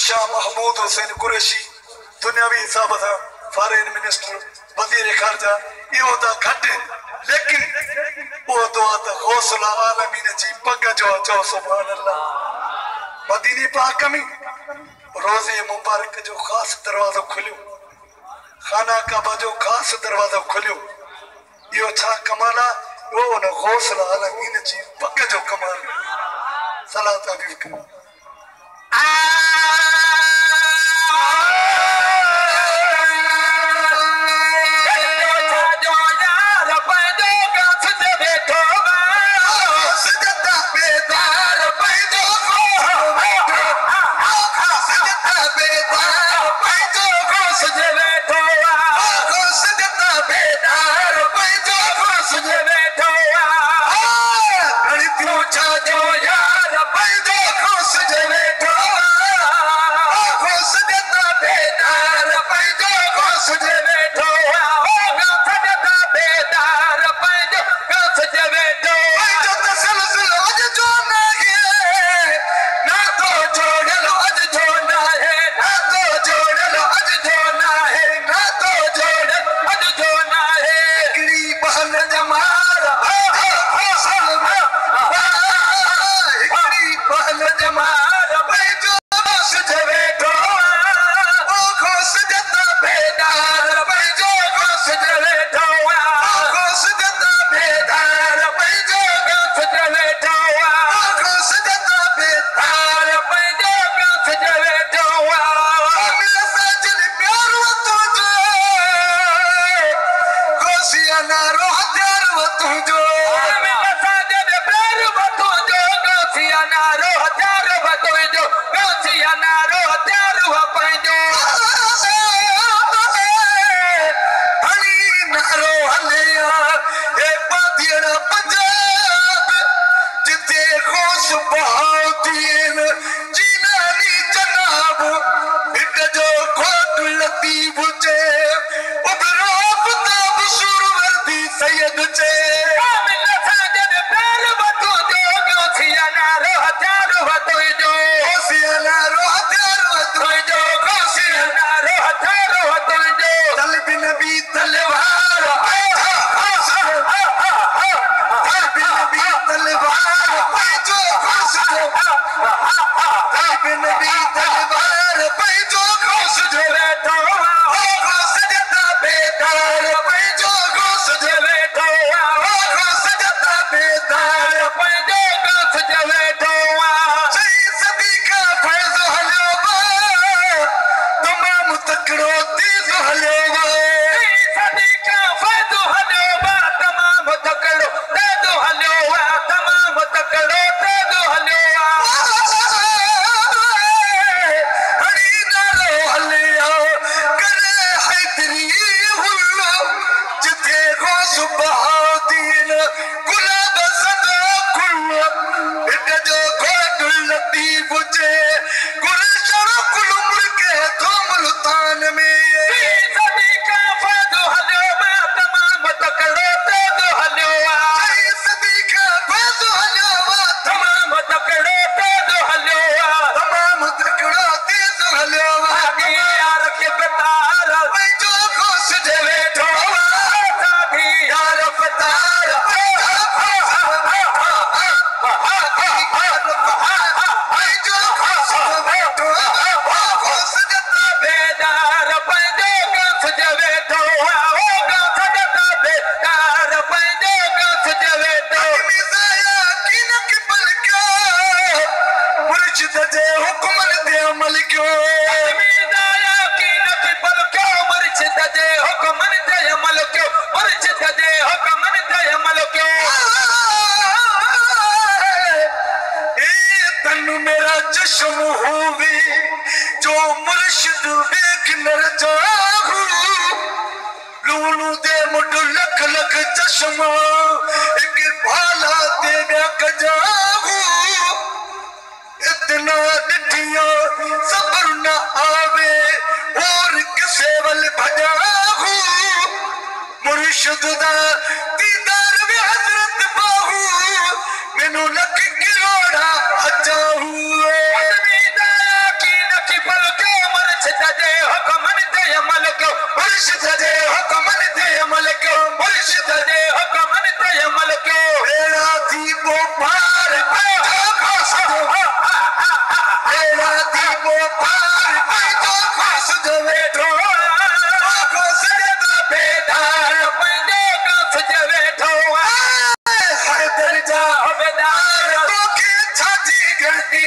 शाह महमूद हुसैन कुरैशी दुनियावी हिसाब से फॉरेन मिनिस्टर वजीर खारजा इहो त घट लेकिन वो दुआ त गौसुल आलमीन जी पग जो चो सुभान अल्लाह। मदीने पाक में रोज़े मुबारक जो खास दरवाजो खुलियो, खाना काबा जो खास दरवाजो खुलियो, यो छा कमाल आहे, वो उन गौसुल आलमीन जी पग जो कमाल। सलात अबीब करो। मैनू लख किरोड़ा अचा हुए पार पैदो खुश जो वेठो खुश जो बेदार पैदो खुश जो वेठो हैदर जा बेदार तो के छाती गंदी